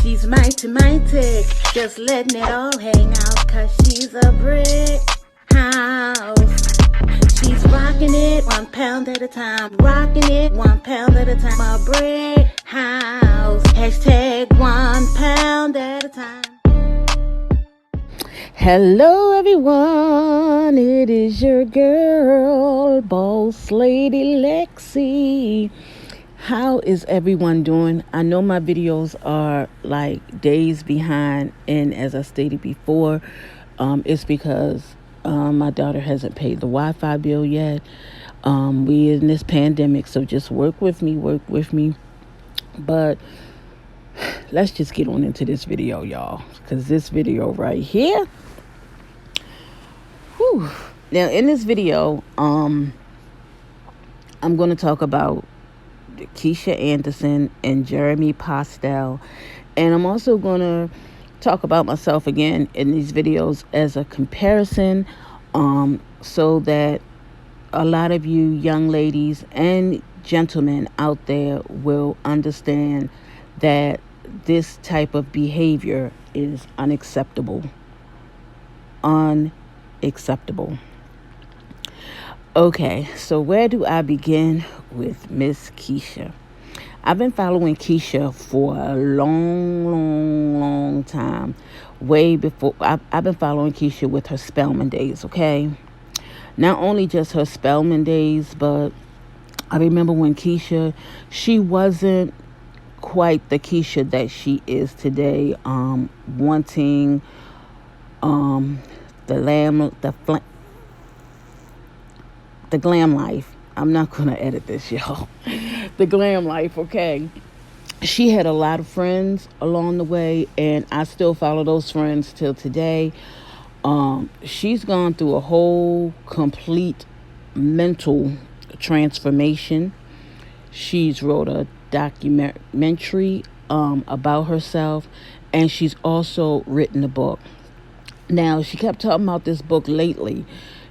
She's mighty, mighty, just letting it all hang out, 'cause she's a brick house. She's rocking it 1 pound at a time, rocking it 1 pound at a time. A brick house, hashtag 1 pound at a time. Hello everyone, it is your girl, Boss Lady Lexi. How is everyone doing? I know my videos are like days behind, and as I stated before, it's because my daughter hasn't paid the Wi-Fi bill yet. We in this pandemic, so just work with me. But let's just get on into this video, y'all, because this video right here. Whew. Now, in this video, I'm going to talk about Keesha Anderson and Jeremy Postell, and I'm also going to talk about myself again in these videos as a comparison, so that a lot of you young ladies and gentlemen out there will understand that this type of behavior is unacceptable. Okay, so where do I begin with Miss Keesha? I've been following Keesha for a long time. Way before I've been following Keesha with her Spelman days, okay? Not only just her Spelman days, but I remember when Keesha, she wasn't quite the Keesha that she is today, wanting the glam life. I'm not going to edit this, y'all. The glam life, okay? She had a lot of friends along the way, and I still follow those friends till today. She's gone through a whole complete mental transformation. She's wrote a documentary about herself, and she's also written a book. Now, she kept talking about this book lately,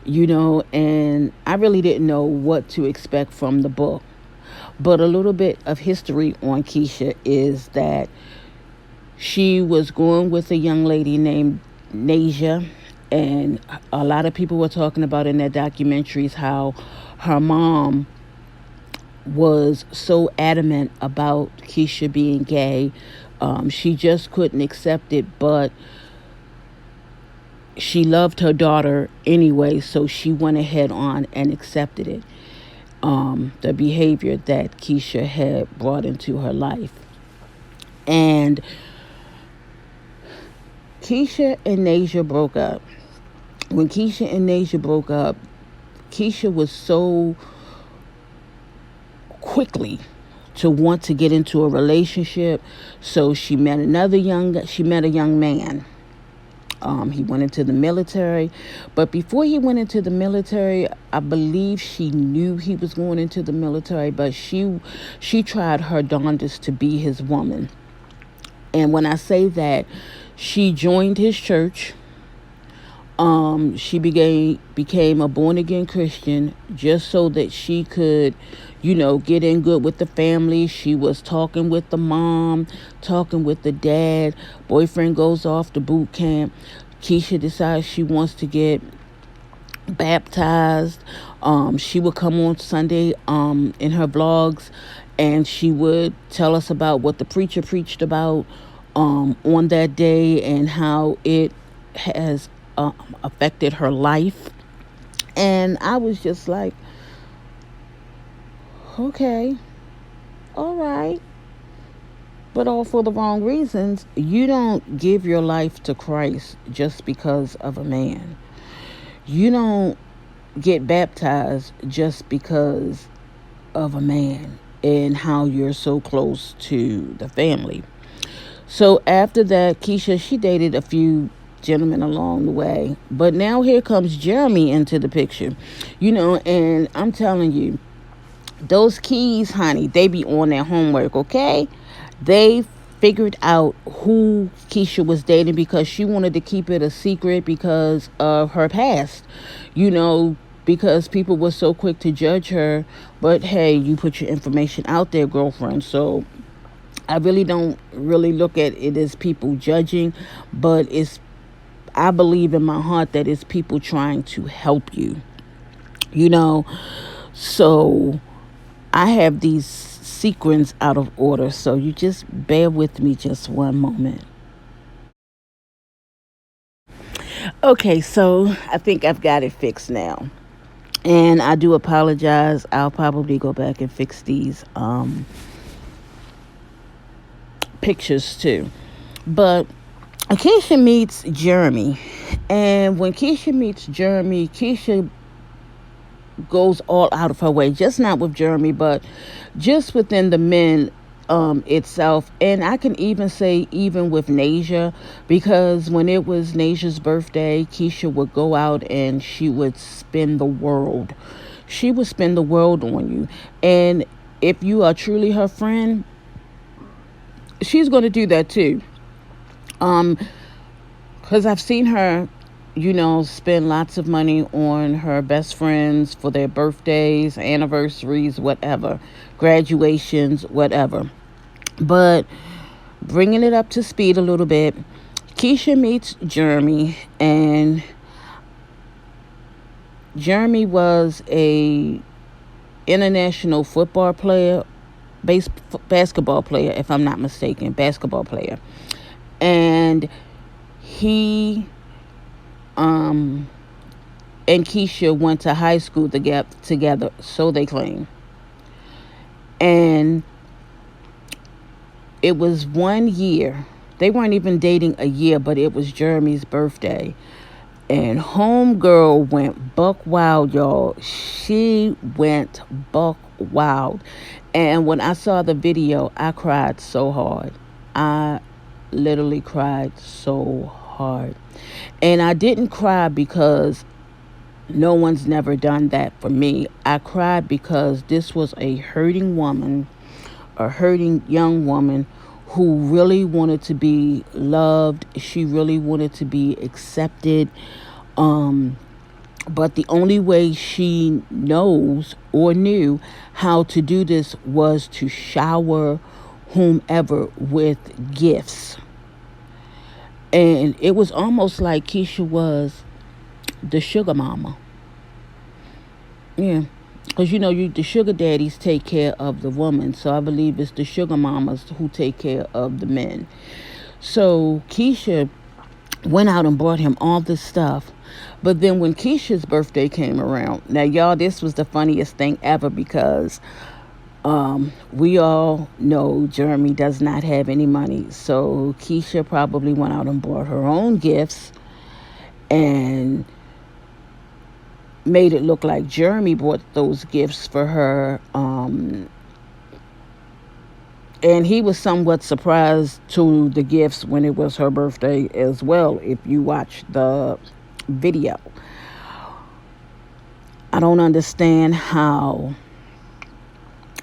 and I really didn't know what to expect from the book. But a little bit of history on Keesha is that she was going with a young lady named Nasia, and a lot of people were talking about in their documentaries how her mom was so adamant about Keesha being gay. She just couldn't accept it, but she loved her daughter anyway, so she went ahead on and accepted it. The behavior that Keesha had brought into her life. And Keesha and Nasia broke up. When Keesha and Nasia broke up, Keesha was so quickly to want to get into a relationship, so she met a young man. He went into the military, but before he went into the military, I believe she knew he was going into the military, but she tried her darndest to be his woman. And when I say that, she joined his church. She became a born-again Christian just so that she could, get in good with the family. She was talking with the mom, talking with the dad. Boyfriend goes off to boot camp. Keesha decides she wants to get baptized. She would come on Sunday in her vlogs, and she would tell us about what the preacher preached about on that day and how it has affected her life. And I was just like, okay, all right, but all for the wrong reasons. You don't give your life to Christ just because of a man. You don't get baptized just because of a man and how you're so close to the family. So after that, Keesha, she dated a few gentlemen along the way, but now here comes Jeremy into the picture, and I'm telling you, those keys, honey, they be on their homework, okay? They figured out who Keesha was dating because she wanted to keep it a secret because of her past, because people were so quick to judge her. But hey, you put your information out there, girlfriend, so I really don't really look at it as people judging, but I believe in my heart that it's people trying to help you, you know. So I have these sequins out of order, so you just bear with me just one moment. Okay, so I think I've got it fixed now. And I do apologize. I'll probably go back and fix these pictures too. But Keisha meets Jeremy. And when Keisha meets Jeremy, Keisha goes all out of her way, just not with Jeremy, but just within the men itself. And I can even say even with Nasia, because when it was Nasia's birthday, Keisha would go out and she would spin the world. She would spin the world on you. And if you are truly her friend, she's going to do that too. Because I've seen her, spend lots of money on her best friends for their birthdays, anniversaries, whatever, graduations, whatever. But bringing it up to speed a little bit, Keisha meets Jeremy, and Jeremy was a international football player, basketball player, if I'm not mistaken, basketball player. And he and Keisha went to high school together, so they claim. And it was 1 year. They weren't even dating a year, but it was Jeremy's birthday. And homegirl went buck wild, y'all. She went buck wild. And when I saw the video, I cried so hard. I literally cried so hard. And I didn't cry because no one's never done that for me. I cried because this was a hurting woman, a hurting young woman who really wanted to be loved. She really wanted to be accepted. But the only way she knows or knew how to do this was to shower whomever with gifts. And it was almost like Keisha was the sugar mama. Yeah. Because, the sugar daddies take care of the woman. So I believe it's the sugar mamas who take care of the men. So Keisha went out and bought him all this stuff. But then when Keisha's birthday came around, now, y'all, this was the funniest thing ever because we all know Jeremy does not have any money. So Keisha probably went out and bought her own gifts and made it look like Jeremy bought those gifts for her. And he was somewhat surprised to the gifts when it was her birthday as well, if you watch the video. I don't understand how,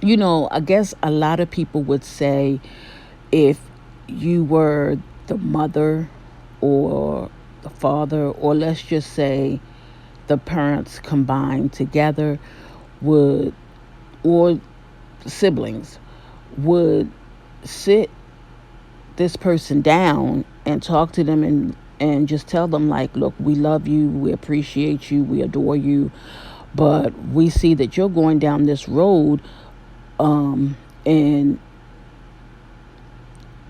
I guess a lot of people would say if you were the mother or the father, or let's just say the parents combined together would, or siblings would sit this person down and talk to them and just tell them, like, look, we love you, we appreciate you, we adore you, but we see that you're going down this road, and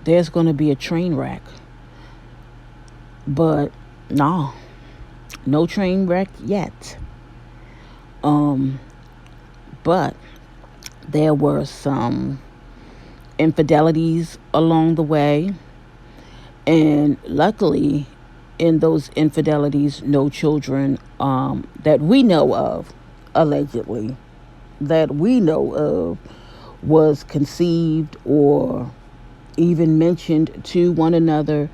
there's going to be a train wreck. But no train wreck yet. But there were some infidelities along the way, and luckily in those infidelities, no children that we know of, allegedly, that we know of, was conceived or even mentioned to one another.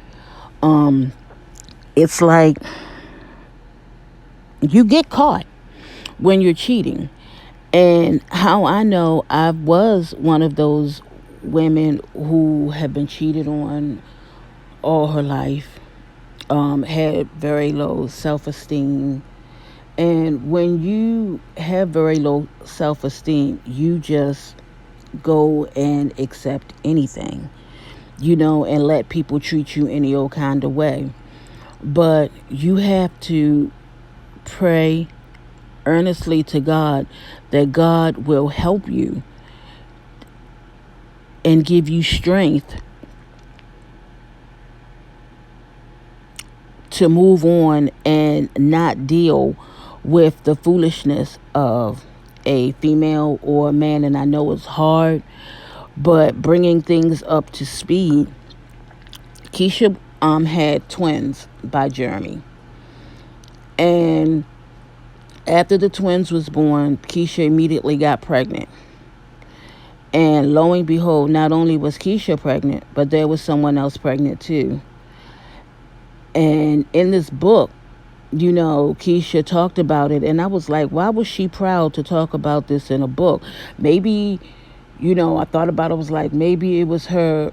It's like you get caught when you're cheating. And how I know, I was one of those women who have been cheated on all her life, had very low self-esteem. And when you have very low self-esteem, you just go and accept anything, and let people treat you any old kind of way. But you have to pray earnestly to God that God will help you and give you strength to move on and not deal with the foolishness of a female or a man. And I know it's hard, but bringing things up to speed, Keesha had twins by Jeremy. And after the twins was born, Keesha immediately got pregnant. And lo and behold, not only was Keesha pregnant, but there was someone else pregnant too. And in this book, Keesha talked about it. And I was like, why was she proud to talk about this in a book? Maybe, I thought about it. I was like, maybe it was her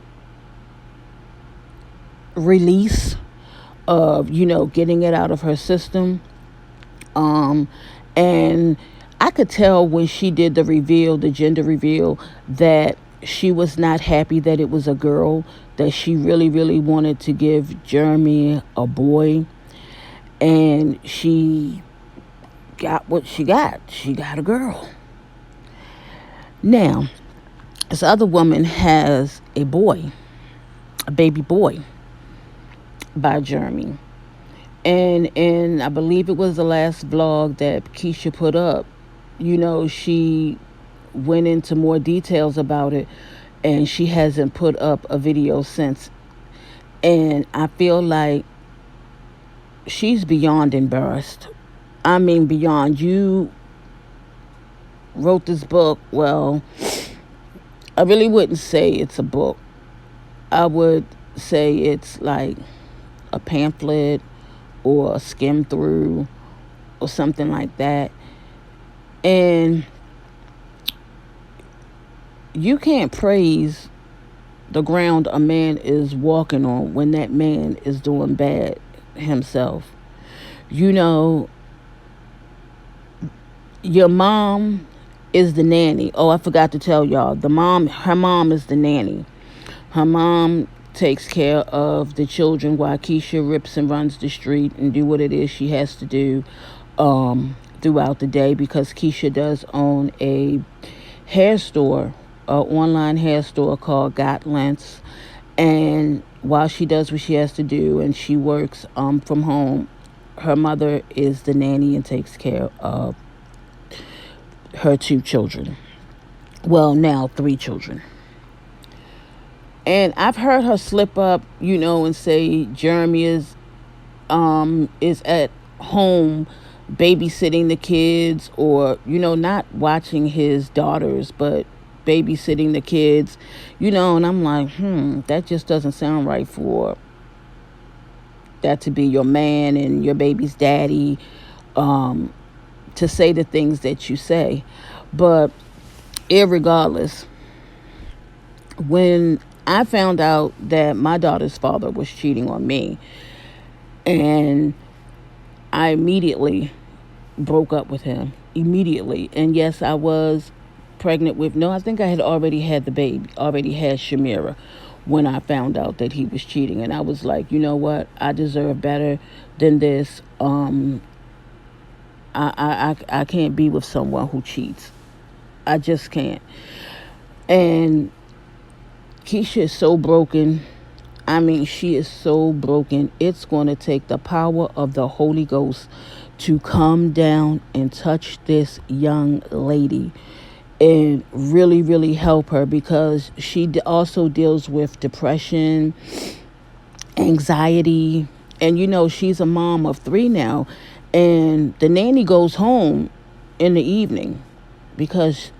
release of, getting it out of her system. And I could tell when she did the gender reveal, that she was not happy that it was a girl, that she really, really wanted to give Jeremy a boy. And she got what she got. She got a girl. Now, this other woman has a baby boy by Jeremy. And I believe it was the last vlog that Keesha put up. She went into more details about it, and she hasn't put up a video since. And I feel like she's beyond embarrassed. I mean, beyond. You wrote this book. Well, I really wouldn't say it's a book. I would say it's like a pamphlet or a skim through or something like that. And you can't praise the ground a man is walking on when that man is doing bad himself. Your mom is the nanny. Oh, I forgot to tell y'all. Her mom is the nanny. Her mom takes care of the children while Keesha rips and runs the street and do what it is she has to do throughout the day, because Keesha does own a hair store, an online hair store called Got Lengths. And while she does what she has to do and she works from home, her mother is the nanny and takes care of her 2 children. Well, now 3 children. And I've heard her slip up, and say Jeremy is at home babysitting the kids, or, not watching his daughters, but babysitting the kids, and I'm like, that just doesn't sound right for that to be your man and your baby's daddy, to say the things that you say. But irregardless, when I found out that my daughter's father was cheating on me, and I immediately broke up with him. Immediately. And yes, I was pregnant with, I think I had already had the baby, already had Shamira, when I found out that he was cheating. And I was like, you know what? I deserve better than this. I can't be with someone who cheats. I just can't. And Keesha is so broken. I mean, she is so broken. It's going to take the power of the Holy Ghost to come down and touch this young lady and really, really help her, because she also deals with depression, anxiety. And, she's a mom of 3 now. And the nanny goes home in the evening because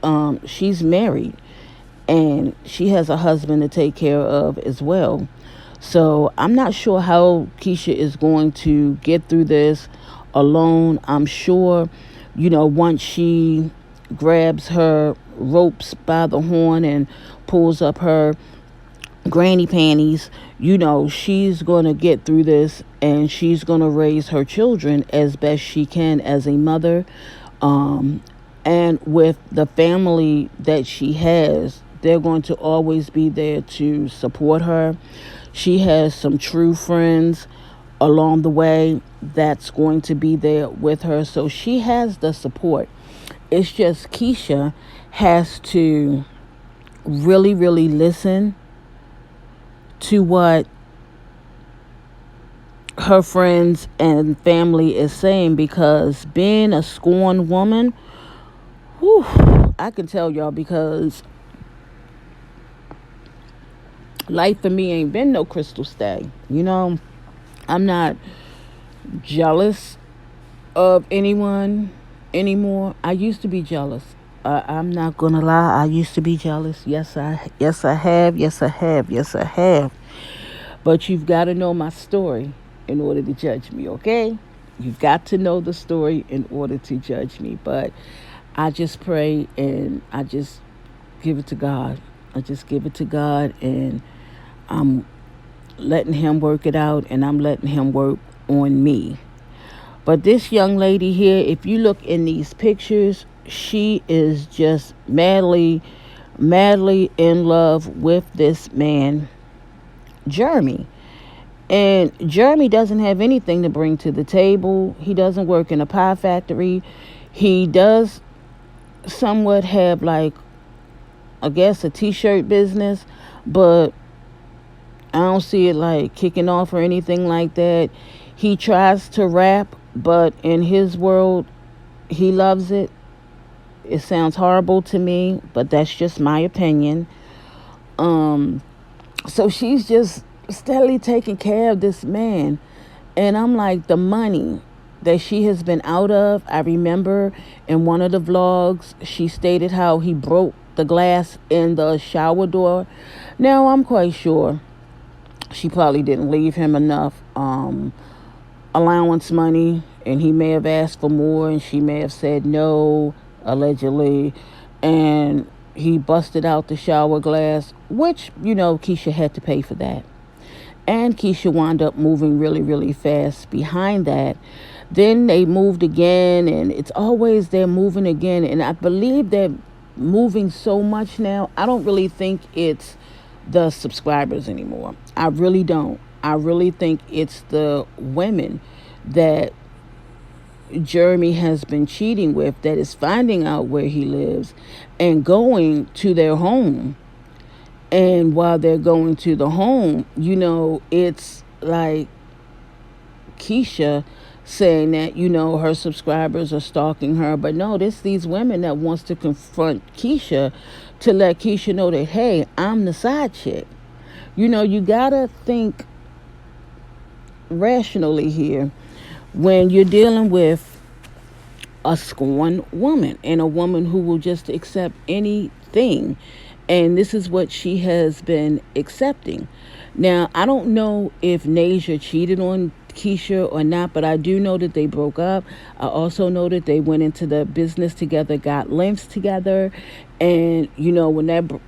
she's married. And she has a husband to take care of as well. So I'm not sure how Keesha is going to get through this alone. I'm sure, once she grabs her ropes by the horn and pulls up her granny panties, she's going to get through this, and she's going to raise her children as best she can as a mother. And with the family that she has, they're going to always be there to support her. She has some true friends along the way that's going to be there with her. So she has the support. It's just Keesha has to really, really listen to what her friends and family is saying, because being a scorned woman, whew, I can tell y'all, because life for me ain't been no crystal stay. I'm not jealous of anyone anymore. I used to be jealous. I'm not gonna lie. I used to be jealous. Yes, I have. Yes, I have. Yes, I have. But you've got to know my story in order to judge me, okay? You've got to know the story in order to judge me. But I just pray and I just give it to God. I just give it to God, and I'm letting him work it out, and I'm letting him work on me. But this young lady here, if you look in these pictures, she is just madly, madly in love with this man, Jeremy. And Jeremy doesn't have anything to bring to the table. He doesn't work in a pie factory. He does somewhat have, like, I guess, a t-shirt business, but I don't see it like kicking off or anything like that. He tries to rap, but in his world, he loves it. It sounds horrible to me, but that's just my opinion. So she's just steadily taking care of this man. And I'm like, the money that she has been out of, I remember in one of the vlogs, she stated how he broke the glass in the shower door. Now, I'm quite sure she probably didn't leave him enough allowance money, and he may have asked for more, and she may have said no, allegedly, and he busted out the shower glass, which, Keesha had to pay for that. And Keesha wound up moving really, really fast behind that. Then they moved again, and it's always they're moving again. And I believe they're moving so much now, I don't really think it's the subscribers anymore. I really don't. I really think it's the women that Jeremy has been cheating with that is finding out where he lives and going to their home. And while they're going to the home, it's like Keesha saying that, her subscribers are stalking her. But no, it's these women that wants to confront Keesha to let Keesha know that, hey, I'm the side chick. You gotta think rationally here when you're dealing with a scorned woman and a woman who will just accept anything. And this is what she has been accepting. Now, I don't know if Nasia cheated on Keesha or not, but I do know that they broke up. I also know that they went into the business together, got lymphs together. And, when that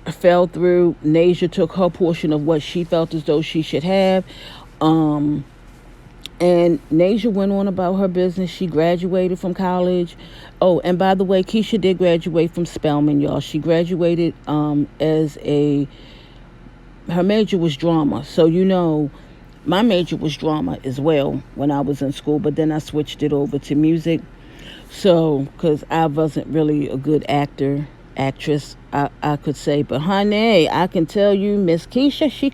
fell through, Nasia took her portion of what she felt as though she should have. And Nasia went on about her business. She graduated from college. Oh, and by the way, Keesha did graduate from Spelman, y'all. She graduated her major was drama. So, my major was drama as well when I was in school, but then I switched it over to music. So, because I wasn't really a good actress, I could say. But honey, I can tell you, Miss Keesha, she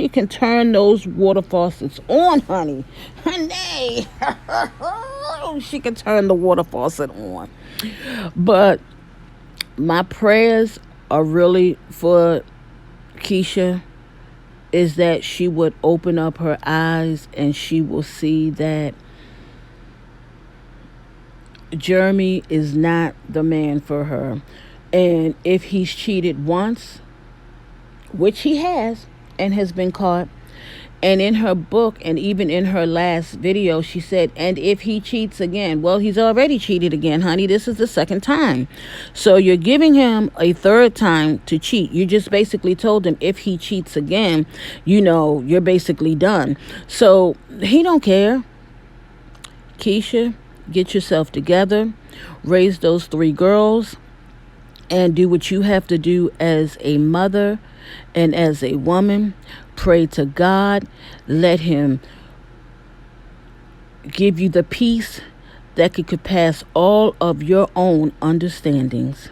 can turn those water faucets on, honey. Honey, she can turn the water faucet on. But my prayers are really for Keesha, is that she would open up her eyes and she will see that Jeremy is not the man for her. And if he's cheated once, which he has and has been caught, and in her book and even in her last video, she said, and if he cheats again, well, he's already cheated again, honey. This is the second time. So you're giving him a third time to cheat. You just basically told him if he cheats again, you're basically done. So he don't care. Keesha, Get yourself together, raise those 3 girls, and do what you have to do as a mother and as a woman. Pray to God. Let Him give you the peace that could pass all of your own understandings.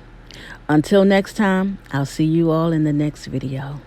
Until next time, I'll see you all in the next video.